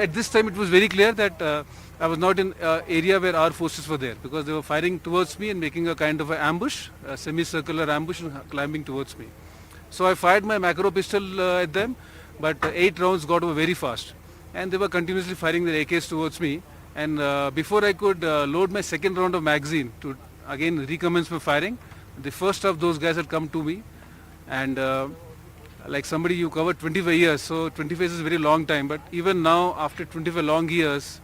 At this time, it was very clear that I was not in area where our forces were there because they were firing towards me and making a kind of an ambush, a semicircular ambush, and climbing towards me. So I fired my macro pistol at them, but 8 rounds got over very fast, and they were continuously firing their AKs towards me. And before I could load my second round of magazine to again recommence my firing, the first of those guys had come to me, and like somebody you covered 25 years, so 25 is a very long time, but even now after 25 long years,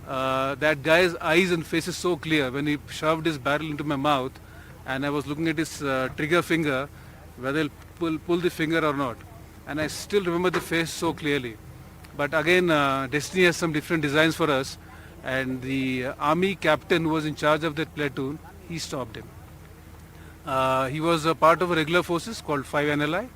that guy's eyes and face is so clear when he shoved his barrel into my mouth, and I was looking at his trigger finger, whether he'll pull the finger or not, and I still remember the face so clearly. But again, destiny has some different designs for us, and the army captain who was in charge of that platoon, he stopped him. He was a part of a regular forces called 5 NLI.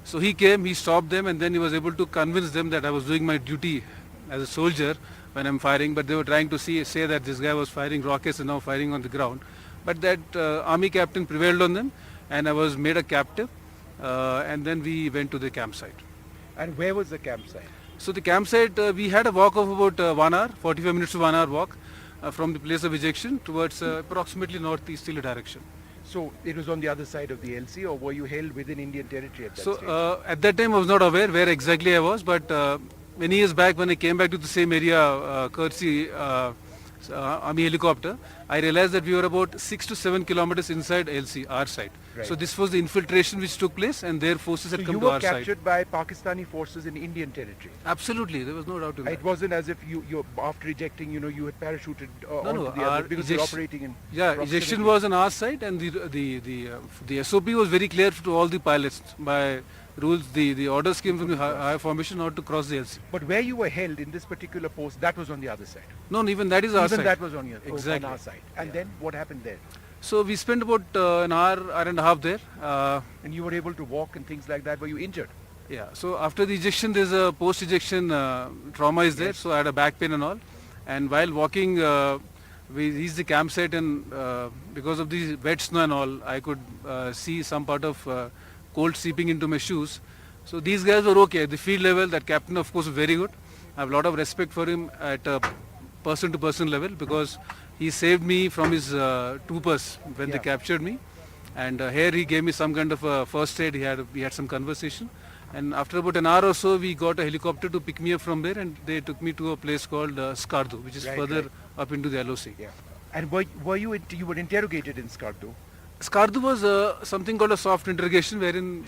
So he came, he stopped them, and then he was able to convince them that I was doing my duty as a soldier when I'm firing, but they were trying to say that this guy was firing rockets and now firing on the ground. But that army captain prevailed on them, and I was made a captive, and then we went to the campsite. And where was the campsite? So the campsite, we had a walk of about 1 hour, 45 minutes to 1 hour walk from the place of ejection towards approximately northeasterly direction. So it was on the other side of the LC, or were you held within Indian territory at that stage? So at that time I was not aware where exactly I was, but many years back when I came back to the same area, courtesy army helicopter, I realized that we were about 6 to 7 kilometers inside LC, our side. Right. So this was the infiltration which took place, and their forces had So come you to were our side. captured by Pakistani forces in Indian territory. Absolutely, there was no doubt in that. It wasn't as if you after ejecting, you had parachuted onto No, the our other, because you're ejection- operating in Yeah, proximity. ejection was on our side, and the SOP was very clear to all the pilots. By rules, the orders came from the high formation not to cross the LC. But where you were held in this particular post, that was on the other side. No, even that is our Even side. that was on Exactly. on our side. And then what happened there? So we spent about an hour and a half there. And you were able to walk and things like that. Were you injured? Yeah, so after the ejection, there's a post-ejection trauma is there, so I had a back pain and all. And while walking, we reached the campsite, and because of the wet snow and all, I could see some part of cold seeping into my shoes. So these guys were okay. At the field level, that captain, of course, was very good. I have a lot of respect for him at a person-to-person level, because he saved me from his troopers when they Yeah. captured me. And here he gave me some kind of a first aid. We had some conversation. And after about an hour or so, we got a helicopter to pick me up from there, and they took me to a place called Skardu, which is Right, further right. up into the LOC. Yeah. And were you were interrogated in Skardu? Skardu was something called a soft interrogation, wherein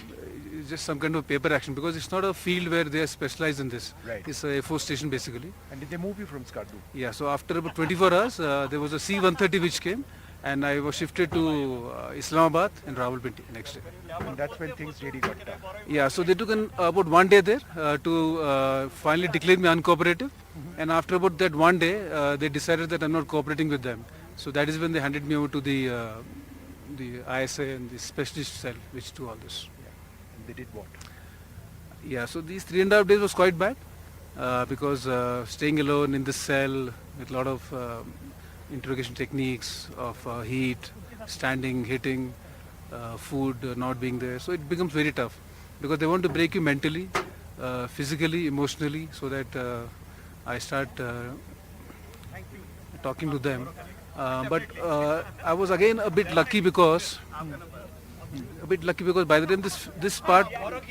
it's just some kind of paper action, because it's not a field where they are specialized in this. Right. It's a force station basically. And did they move you from Skardu? Yeah, so after about 24 hours, there was a C-130 which came, and I was shifted to Islamabad and Rawalpindi next day. And that's when things really got tough. Yeah, so they took about 1 day there to finally declare me uncooperative. And after about that 1 day, they decided that I'm not cooperating with them. So that is when they handed me over to the ISA and the specialist cell, which do all this. And they did what? Yeah, so these 3.5 days was quite bad because staying alone in the cell with a lot of interrogation techniques of heat, standing, hitting, food not being there. So it becomes very tough because they want to break you mentally, physically, emotionally, so that I start talking to them. But I was again a bit lucky because by the time this part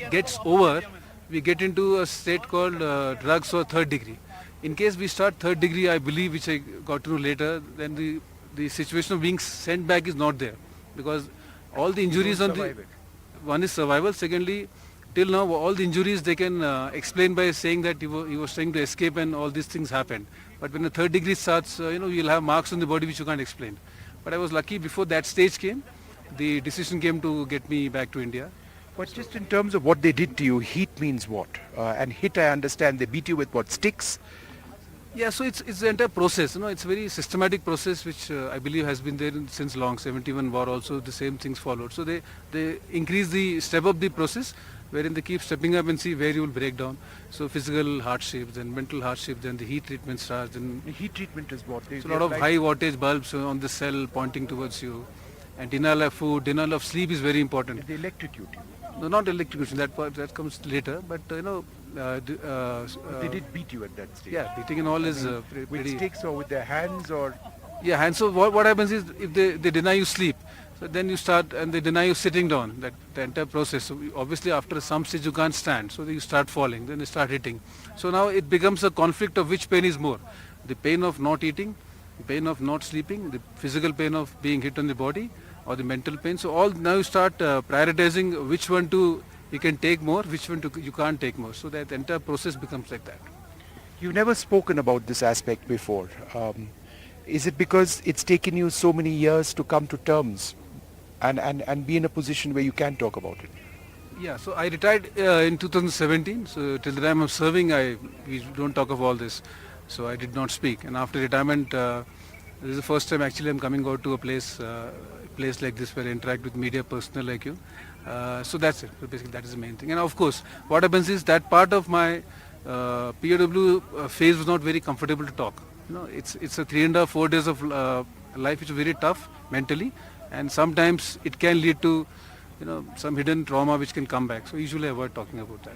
gets over, we get into a state called drugs or third degree. In case we start third degree, I believe, which I got to know later, then the situation of being sent back is not there, because all the injuries on the survive it. one is survival. Secondly, till now all the injuries they can explain by saying that he was trying to escape and all these things happened. But when the third degree starts, you'll have marks on the body which you can't explain. But I was lucky before that stage came, the decision came to get me back to India. But just in terms of what they did to you, heat means what? And hit, I understand, they beat you with what, sticks? Yeah, so it's the entire process. It's a very systematic process which I believe has been there since long. 71 war also the same things followed. So they step up the process, wherein they keep stepping up and see where you will break down. So physical hardship, then mental hardship, then the heat treatment starts. Then The heat treatment is what? so a lot of high wattage bulbs on the cell pointing towards you, and denial of food, denial of sleep is very important. They electrocute you. No, not electrocution. That comes later. But They did beat you at that stage. yeah, beating and all is With pretty. sticks or with their hands or... Yeah, and so what happens is if they deny you sleep, so then you start and they deny you sitting down, that the entire process. So obviously after some stage you can't stand, so you start falling, then you start hitting. So now it becomes a conflict of which pain is more, the pain of not eating, the pain of not sleeping, the physical pain of being hit on the body, or the mental pain. So all now you start prioritizing which one to you can take more, which one to you can't take more. So that entire process becomes like that. You've never spoken about this aspect before. Is it because it's taken you so many years to come to terms and be in a position where you can talk about it? Yeah, so I retired in 2017. So till the time I'm serving, we don't talk of all this. So I did not speak. And after retirement, this is the first time actually I'm coming out to a place like this where I interact with media personnel like you. So that's it. So basically that is the main thing. And of course, what happens is that part of my POW phase was not very comfortable to talk. You know, it's a 3.5, 4 days of life which is very tough mentally, and sometimes it can lead to some hidden trauma which can come back. So usually I avoid talking about that.